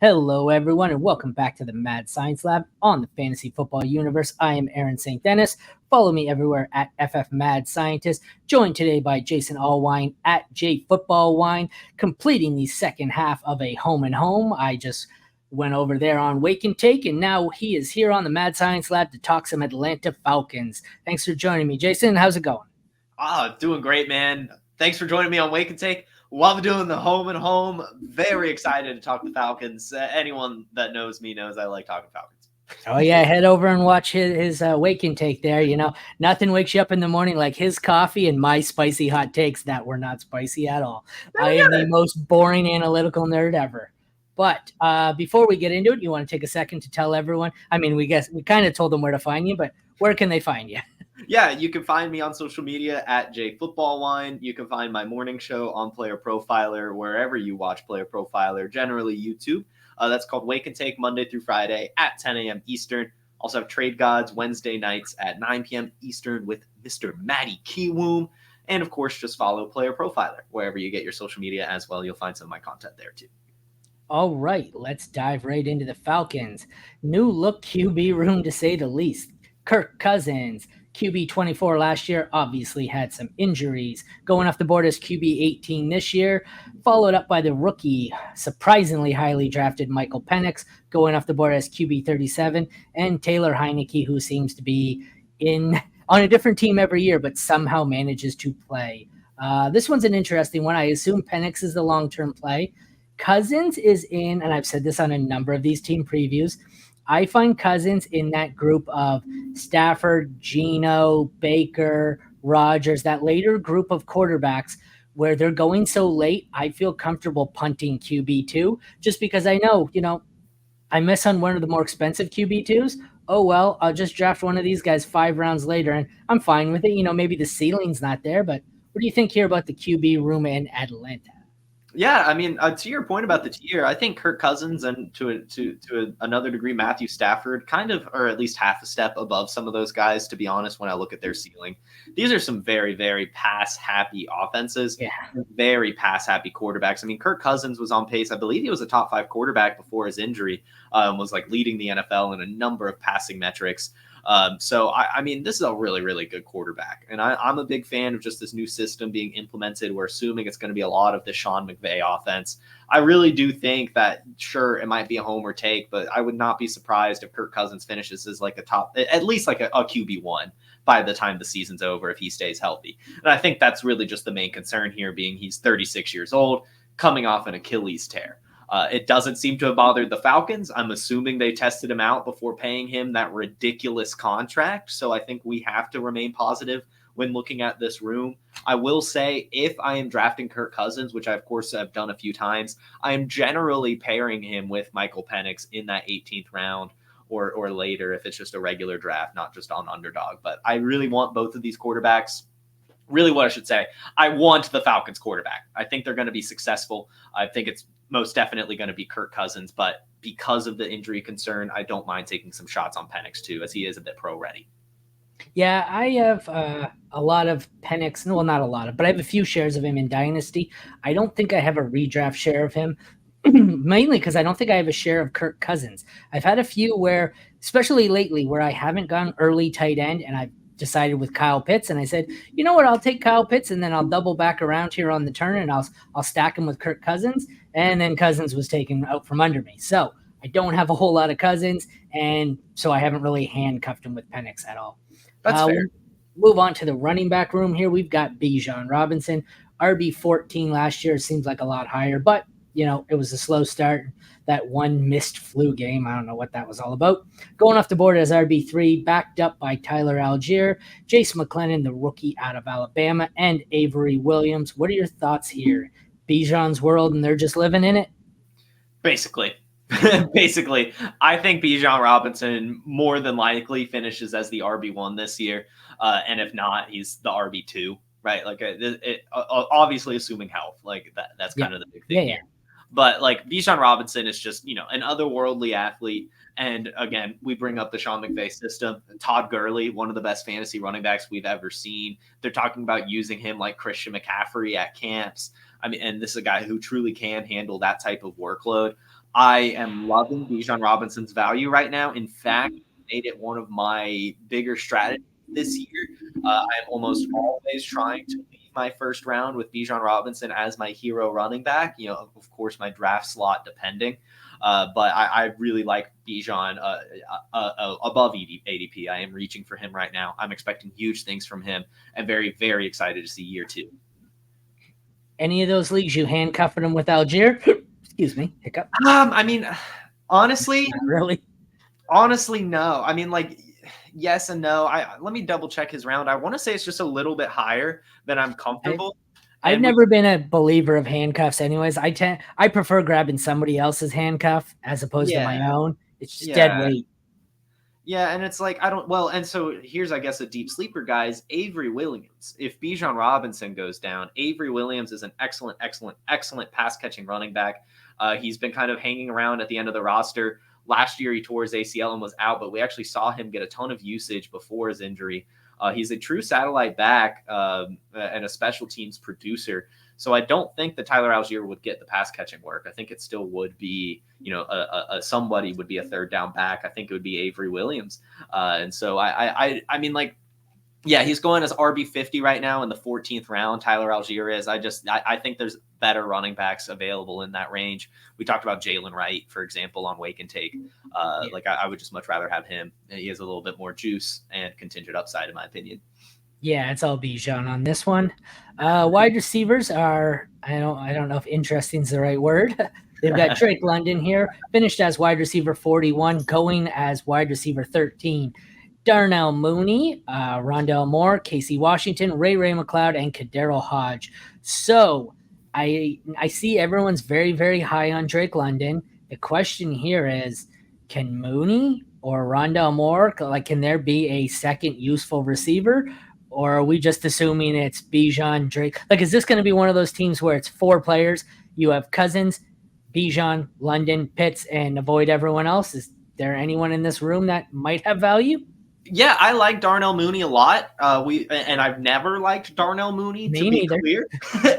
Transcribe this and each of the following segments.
Hello, everyone, and welcome back to the Mad Science Lab on the Fantasy Football Universe. I am Aaron St. Dennis. Follow me everywhere at FF Mad Scientist. Joined today by Jason Allwine at JFootballWine, completing the second half of a home and home. I just went over there on Wake and Take, and now he is here on the Mad Science Lab to talk some Atlanta Falcons. Thanks for joining me, Jason. How's it going? Doing great, man. Thanks for joining me on Wake and Take. Love doing the home and home. Very excited to talk the Falcons. Anyone that knows me knows I like talking Falcons. Oh yeah, head over and watch his Wake and Take there. You know, nothing wakes you up in the morning like his coffee and my spicy hot takes that were not spicy at all. I am the most boring analytical nerd ever. But before we get into it, you want to take a second to tell everyone. I mean, we kind of told them where to find you, but where can they find you? Yeah, you can find me on social media at JFootballWine. You can find my morning show on Player Profiler, wherever you watch Player Profiler, generally YouTube. That's called Wake and Take, Monday through Friday at 10 a.m. Eastern. Also have Trade Gods Wednesday nights at 9 p.m. Eastern with Mr. Matty Kiwoom. And of course, just follow Player Profiler wherever you get your social media as well. You'll find some of my content there too. All right, let's dive right into the Falcons. New look QB room to say the least. Kirk Cousins, QB 24 last year, obviously had some injuries. Going off the board as QB 18 this year, followed up by the rookie, surprisingly highly drafted Michael Penix, going off the board as QB 37, and Taylor Heineke, who seems to be on a different team every year, but somehow manages to play. This one's an interesting one. I assume Penix is the long-term play. Cousins is in, and I've said this on a number of these team previews, I find Cousins in that group of Stafford, Geno, Baker, Rodgers, that later group of quarterbacks where they're going so late, I feel comfortable punting QB2 just because I know, I miss on one of the more expensive QB2s. Oh, well, I'll just draft one of these guys 5 rounds later, and I'm fine with it. Maybe the ceiling's not there, but what do you think here about the QB room in Atlanta? Yeah, I mean, to your point about the tier, I think Kirk Cousins and to another degree Matthew Stafford kind of, or at least half a step above some of those guys, to be honest, when I look at their ceiling. These are some very, very pass-happy offenses, very pass-happy quarterbacks. I mean, Kirk Cousins was on pace. I believe he was a top 5 quarterback before his injury, was like leading the NFL in a number of passing metrics. So, I mean, this is a really, really good quarterback. And I'm a big fan of just this new system being implemented. We're assuming it's going to be a lot of the Sean McVay offense. I really do think that, sure, it might be a homer take, but I would not be surprised if Kirk Cousins finishes as like a top, at least like a QB1 by the time the season's over if he stays healthy. And I think that's really just the main concern here, being he's 36 years old, coming off an Achilles tear. It doesn't seem to have bothered the Falcons. I'm assuming they tested him out before paying him that ridiculous contract. So I think we have to remain positive when looking at this room. I will say, if I am drafting Kirk Cousins, which I, of course, have done a few times, I am generally pairing him with Michael Penix in that 18th round or later if it's just a regular draft, not just on underdog. But I really want both of these quarterbacks. Really what I should say, I want the Falcons quarterback. I think they're going to be successful. I think it's most definitely going to be Kirk Cousins, but because of the injury concern, I don't mind taking some shots on Penix too, as he is a bit pro ready. Yeah, I have a lot of Penix. Well, not a lot of, but I have a few shares of him in Dynasty. I don't think I have a redraft share of him, mainly because I don't think I have a share of Kirk Cousins. I've had a few where, especially lately, where I haven't gone early tight end, and I've decided with Kyle Pitts, and I said, you know what, I'll take Kyle Pitts, and then I'll double back around here on the turn, and I'll stack him with Kirk Cousins, and then Cousins was taken out from under me. So I don't have a whole lot of Cousins, and so I haven't really handcuffed him with Penix at all. That's fair. We'll move on to the running back room here. We've got Bijan Robinson, RB14 last year. Seems like a lot higher, but it was a slow start. That one missed flu game, I don't know what that was all about. Going off the board as RB3, backed up by Tyler Algier, Jace McClellan, the rookie out of Alabama, and Avery Williams. What are your thoughts here? Bijan's world, and they're just living in it? Basically, I think Bijan Robinson more than likely finishes as the RB1 this year. And if not, he's the RB2, right? Like obviously assuming health, like that's kind of the big thing here. But like Bijan Robinson is just, an otherworldly athlete. And again, we bring up the Sean McVay system. Todd Gurley, one of the best fantasy running backs we've ever seen. They're talking about using him like Christian McCaffrey at camps. I mean, and this is a guy who truly can handle that type of workload. I am loving Bijan Robinson's value right now. In fact, made it one of my bigger strategies this year. I am almost always trying to leave my first round with Bijan Robinson as my hero running back. Of course, my draft slot depending. But I really like Bijan above ADP. I am reaching for him right now. I'm expecting huge things from him and very, very excited to see year 2. Any of those leagues you handcuffing him with Algier? Excuse me, hiccup. I mean, honestly, Not really. Honestly, no. I mean, like, yes and no. Let me double check his round. I want to say it's just a little bit higher than I'm comfortable. I've never been a believer of handcuffs anyways. I prefer grabbing somebody else's handcuff as opposed to my own. It's just dead weight. Yeah, and it's like and so here's I guess a deep sleeper, guys. Avery Williams. If Bijan Robinson goes down, Avery Williams is an excellent, excellent, excellent pass catching running back. He's been kind of hanging around at the end of the roster. Last year he tore his ACL and was out, but we actually saw him get a ton of usage before his injury. He's a true satellite back and a special teams producer. So I don't think that Tyler Algier would get the pass catching work. I think it still would be, somebody would be a third down back. I think it would be Avery Williams. And so I mean, like, yeah, he's going as RB50 right now in the 14th round. Tyler Algier is. I think there's better running backs available in that range. We talked about Jalen Wright, for example, on Wake and Take. Like I would just much rather have him. He has a little bit more juice and contingent upside, in my opinion. Yeah, it's all Bijan on this one. Wide receivers are I don't know if interesting is the right word. They've got Drake London here, finished as wide receiver 41, going as wide receiver 13. Darnell Mooney, Rondell Moore, Casey Washington, Ray McLeod, and Kadero Hodge. So I see everyone's very, very high on Drake London. The question here is, can Mooney or Rondell Moore, can there be a second useful receiver? Or are we just assuming it's Bijan, Drake? Is this going to be one of those teams where it's 4 players? You have Cousins, Bijan, London, Pitts, and avoid everyone else? Is there anyone in this room that might have value? Yeah, I like Darnell Mooney a lot. I've never liked Darnell Mooney, to be clear,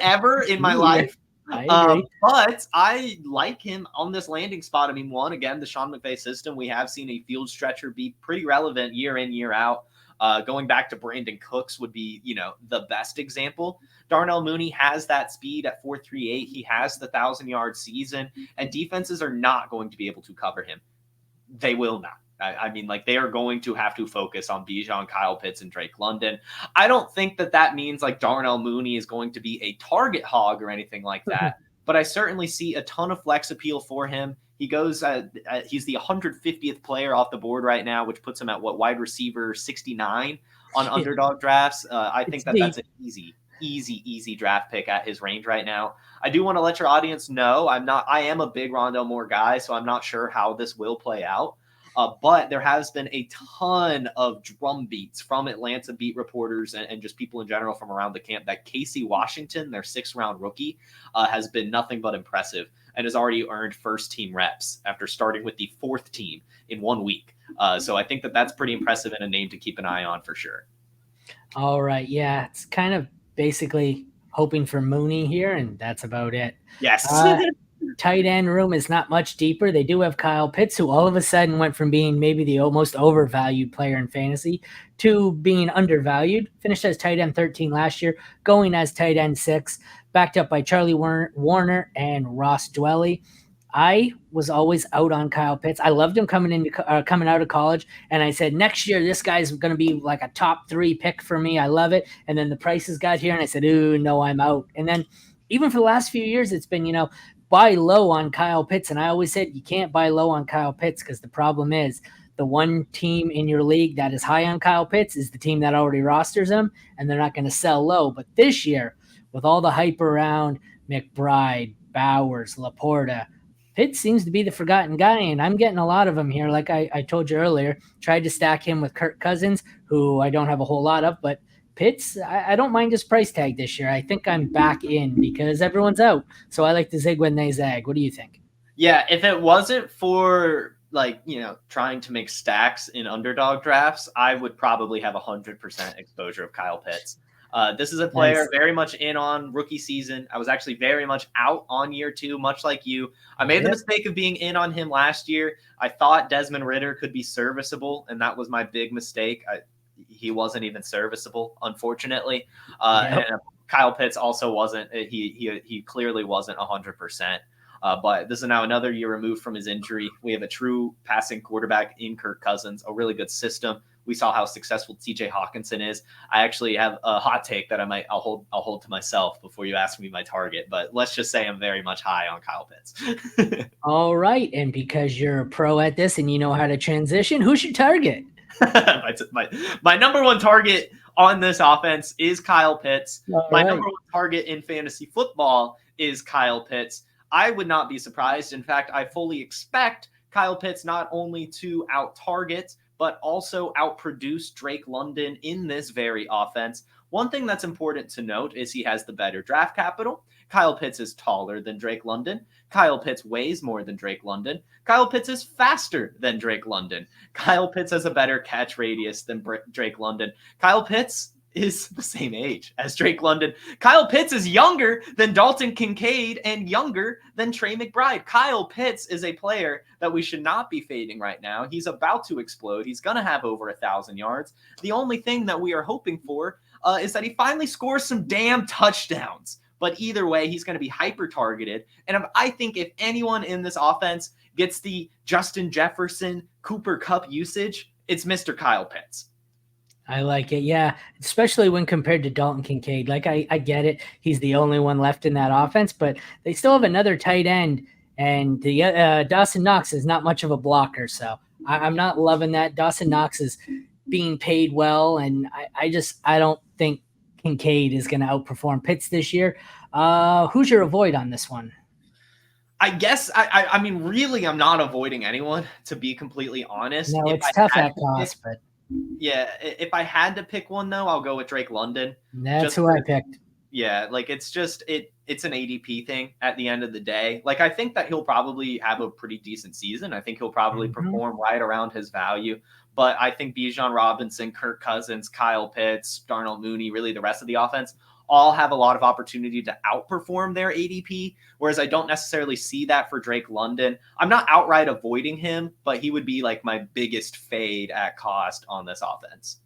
ever in my life. I agree. But I like him on this landing spot. I mean, again, the Sean McVay system, we have seen a field stretcher be pretty relevant year in, year out. Going back to Brandon Cooks would be, the best example. Darnell Mooney has that speed at 4.38. He has the 1,000-yard season, and defenses are not going to be able to cover him. They will not. I mean, they are going to have to focus on Bijan, Kyle Pitts, and Drake London. I don't think that means Darnell Mooney is going to be a target hog or anything like that, but I certainly see a ton of flex appeal for him. He goes, he's the 150th player off the board right now, which puts him at wide receiver 69 on underdog drafts. I think that's an easy draft pick at his range right now. I do want to let your audience know I am a big Rondell Moore guy, so I'm not sure how this will play out. But there has been a ton of drum beats from Atlanta beat reporters and just people in general from around the camp that Casey Washington, their 6th-round rookie, has been nothing but impressive and has already earned first-team reps after starting with the 4th team in 1 week. So I think that's pretty impressive and a name to keep an eye on for sure. All right. Yeah, it's kind of basically hoping for Mooney here, and that's about it. Yes. Tight end room is not much deeper. They do have Kyle Pitts, who all of a sudden went from being maybe the most overvalued player in fantasy to being undervalued. Finished as tight end 13 last year, going as tight end 6, backed up by Charlie Warner and Ross Dwelly. I was always out on Kyle Pitts. I loved him coming out of college, and I said, next year this guy's going to be like a top 3 pick for me. I love it. And then the prices got here, and I said, ooh, no, I'm out. And then even for the last few years, it's been, buy low on Kyle Pitts. And I always said you can't buy low on Kyle Pitts because the problem is the one team in your league that is high on Kyle Pitts is the team that already rosters him, and they're not going to sell low. But this year, with all the hype around McBride, Bowers, Laporta, Pitts seems to be the forgotten guy, and I'm getting a lot of them here. Like I told you earlier, tried to stack him with Kirk Cousins, who I don't have a whole lot of, but Pitts, I don't mind his price tag this year. I think I'm back in because everyone's out. So I like to zig when they zag. What do you think? Yeah, if it wasn't for trying to make stacks in underdog drafts, I would probably have 100% exposure of Kyle Pitts. This is a player very much in on rookie season. I was actually very much out on year 2, much like you. I made the mistake of being in on him last year. I thought Desmond Ridder could be serviceable, and that was my big mistake. He wasn't even serviceable, unfortunately. And Kyle Pitts also wasn't. He clearly wasn't 100%. But this is now another year removed from his injury. We have a true passing quarterback in Kirk Cousins, a really good system. We saw how successful TJ Hawkinson is. I actually have a hot take that I'll hold to myself before you ask me my target. But let's just say I'm very much high on Kyle Pitts. All right, and because you're a pro at this and you know how to transition, who's your target? my number one target on this offense is Kyle Pitts. My right. number one target in fantasy football is Kyle Pitts. I would not be surprised. In fact, I fully expect Kyle Pitts not only to out-target, but also outproduce Drake London in this very offense. One thing that's important to note is he has the better draft capital. Kyle Pitts is taller than Drake London. Kyle Pitts weighs more than Drake London. Kyle Pitts is faster than Drake London. Kyle Pitts has a better catch radius than Drake London. Kyle Pitts is the same age as Drake London. Kyle Pitts is younger than Dalton Kincaid and younger than Trey McBride. Kyle Pitts is a player that we should not be fading right now. He's about to explode. He's going to have over 1,000 yards. The only thing that we are hoping for is that he finally scores some damn touchdowns. But either way, he's going to be hyper-targeted. And I think if anyone in this offense gets the Justin Jefferson, Cooper Kupp usage, it's Mr. Kyle Pitts. I like it, yeah, especially when compared to Dalton Kincaid. Like, I get it. He's the only one left in that offense, but they still have another tight end, and the Dawson Knox is not much of a blocker, so I'm not loving that. Dawson Knox is being paid well, and I don't think Kincaid is going to outperform Pitts this year. Who's your avoid on this one? I guess, I mean, really, I'm not avoiding anyone, to be completely honest. No, it's tough at cost, but... Yeah, if I had to pick one, though, I'll go with Drake London. That's who I picked. Yeah, like it's an ADP thing at the end of the day. Like, I think that he'll probably have a pretty decent season. I think he'll probably perform right around his value. But I think Bijan Robinson, Kirk Cousins, Kyle Pitts, Darnell Mooney, really the rest of the offense all have a lot of opportunity to outperform their ADP, whereas I don't necessarily see that for Drake London. I'm not outright avoiding him, but he would be like my biggest fade at cost on this offense.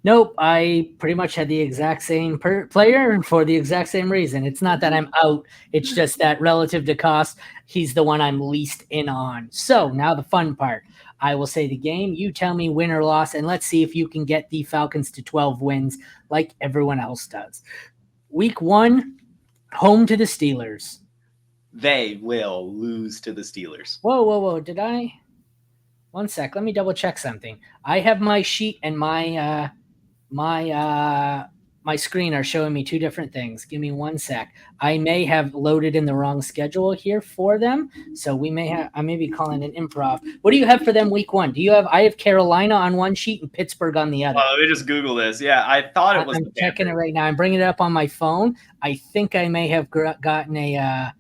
Nope, I pretty much had the exact same player for the exact same reason. It's not that I'm out. It's just that relative to cost, he's the one I'm least in on. So now the fun part. I will say the game. You tell me win or loss, and let's see if you can get the Falcons to 12 wins like everyone else does. Week 1, home to the Steelers. They will lose to the Steelers. Whoa. Did I? One sec. Let me double check something. I have my sheet and my screen are showing me two different things. Give me one sec. I may have loaded in the wrong schedule here for them. So I may be calling an improv. What do you have for them week 1? I have Carolina on one sheet and Pittsburgh on the other. Let me just Google this. Yeah, I thought it was. I'm checking it right now. I'm bringing it up on my phone. I think I may have gotten a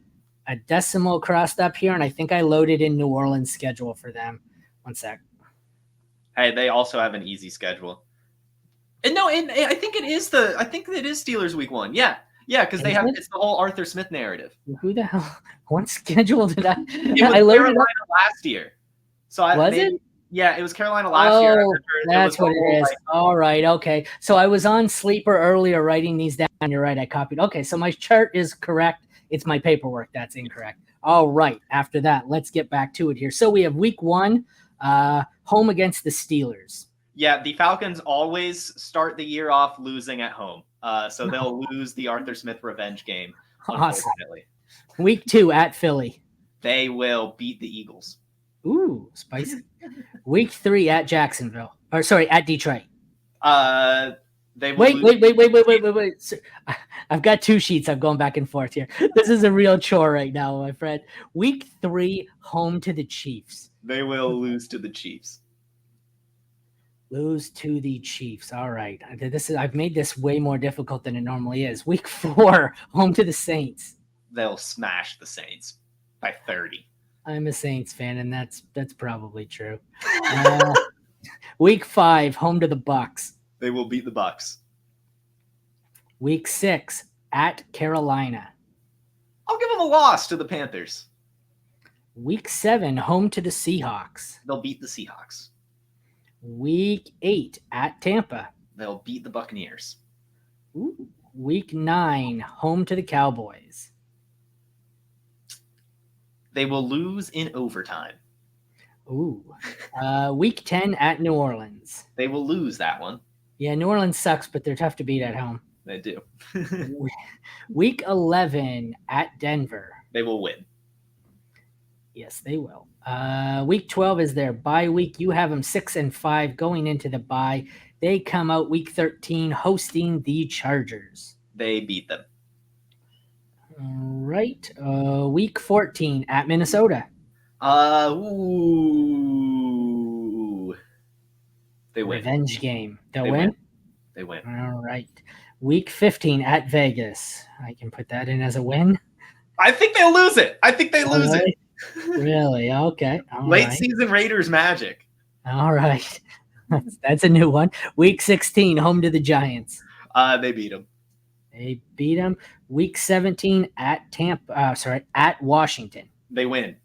decimal crossed up here, and I think I loaded in New Orleans schedule for them. One sec. Hey, they also have an easy schedule. And I think it is Steelers week 1. Yeah, because it's the whole Arthur Smith narrative. Who the hell? What schedule did I? It was Carolina last year. So it? Yeah, it was Carolina last year. That's what it is. All right, okay. So I was on Sleeper earlier writing these down. You're right, I copied. Okay, so my chart is correct. It's my paperwork that's incorrect. All right, after that, let's get back to it here. So we have week 1, home against the Steelers. Yeah, the Falcons always start the year off losing at home. So they'll lose the Arthur Smith revenge game, unfortunately. Awesome. Week 2 at Philly. They will beat the Eagles. Ooh, spicy. Week 3 at Jacksonville. At Detroit. They will Wait. I've got 2 sheets. I'm going back and forth here. This is a real chore right now, my friend. Week 3, home to the Chiefs. They will lose to the Chiefs. Lose to the Chiefs. All right. I've made this way more difficult than it normally is. Week 4, home to the Saints. They'll smash the Saints by 30. I'm a Saints fan, and that's probably true. Week 5, home to the Bucs. They will beat the Bucs. Week 6 at Carolina. I'll give them a loss to the Panthers. Week 7 home to the Seahawks. They'll beat the Seahawks. Week 8 at Tampa. They'll beat the Buccaneers. Ooh. Week 9 home to the Cowboys. They will lose in overtime. Ooh. Week 10 at New Orleans. They will lose that one. Yeah, New Orleans sucks, but they're tough to beat at home. They do. Week 11 at Denver. They will win. Yes, they will. Week 12 is their bye week. You have them 6-5 going into the bye. They come out week 13 hosting the Chargers. They beat them. All right. Week 14 at Minnesota. Ooh. They win. Revenge game. They'll They win? They win. All right. Week 15 at Vegas. I can put that in as a win. I think they'll lose it. It. Really? Okay. Late season Raiders magic. All right. That's a new one. Week 16, home to the Giants. They beat them. They beat them. Week 17 at at Washington. They win.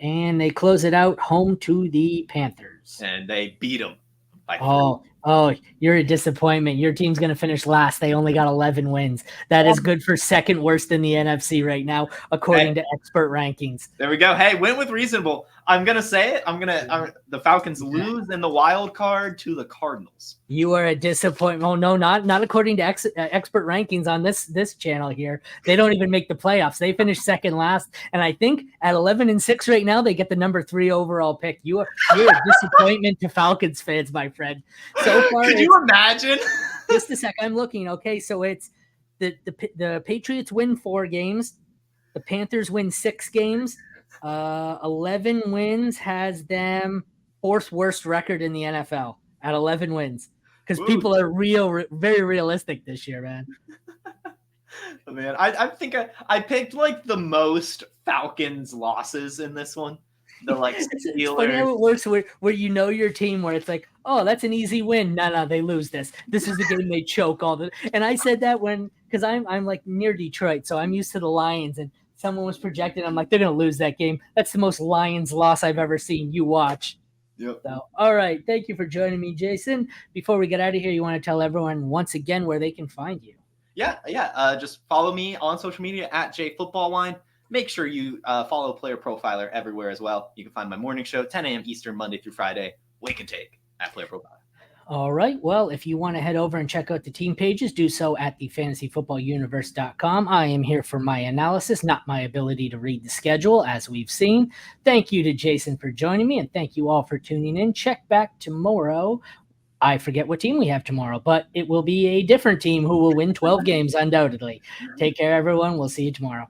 And they close it out home to the Panthers. And they beat them by 3. Oh, you're a disappointment. Your team's going to finish last. They only got 11 wins. That is good for second worst in the NFC right now, according to expert rankings. There we go. Hey, win with reasonable. I'm going to say it. The Falcons lose in the wild card to the Cardinals. You are a disappointment. Oh, no, not according to expert rankings on this channel here. They don't even make the playoffs. They finished second last. And I think at 11-6 right now, they get the number 3 overall pick. You're a disappointment to Falcons fans, my friend. So far, could you imagine? Just a sec. I'm looking. Okay, so it's the Patriots win 4 games. The Panthers win 6 games. 11 wins has them 4th worst record in the NFL at 11 wins. Because people are very realistic this year, man. Oh, man, I think I picked like the most Falcons losses in this one. The it's funny how it works where you know your team, where it's like, oh, that's an easy win. No, they lose this. This is the game they choke all the. And I said that because I'm like near Detroit, so I'm used to the Lions, and someone was projecting. I'm like, they're gonna lose that game. That's the most Lions loss I've ever seen. You watch. Yep. So, all right, thank you for joining me, Jason. Before we get out of here, you want to tell everyone once again where they can find you? Yeah. Just follow me on social media at JFootballWine. Make sure you follow Player Profiler everywhere as well. You can find my morning show, 10 a.m. Eastern, Monday through Friday. Wake and take at Player Profiler. All right. Well, if you want to head over and check out the team pages, do so at thefantasyfootballuniverse.com. I am here for my analysis, not my ability to read the schedule, as we've seen. Thank you to Jason for joining me, and thank you all for tuning in. Check back tomorrow. I forget what team we have tomorrow, but it will be a different team who will win 12 games, undoubtedly. Take care, everyone. We'll see you tomorrow.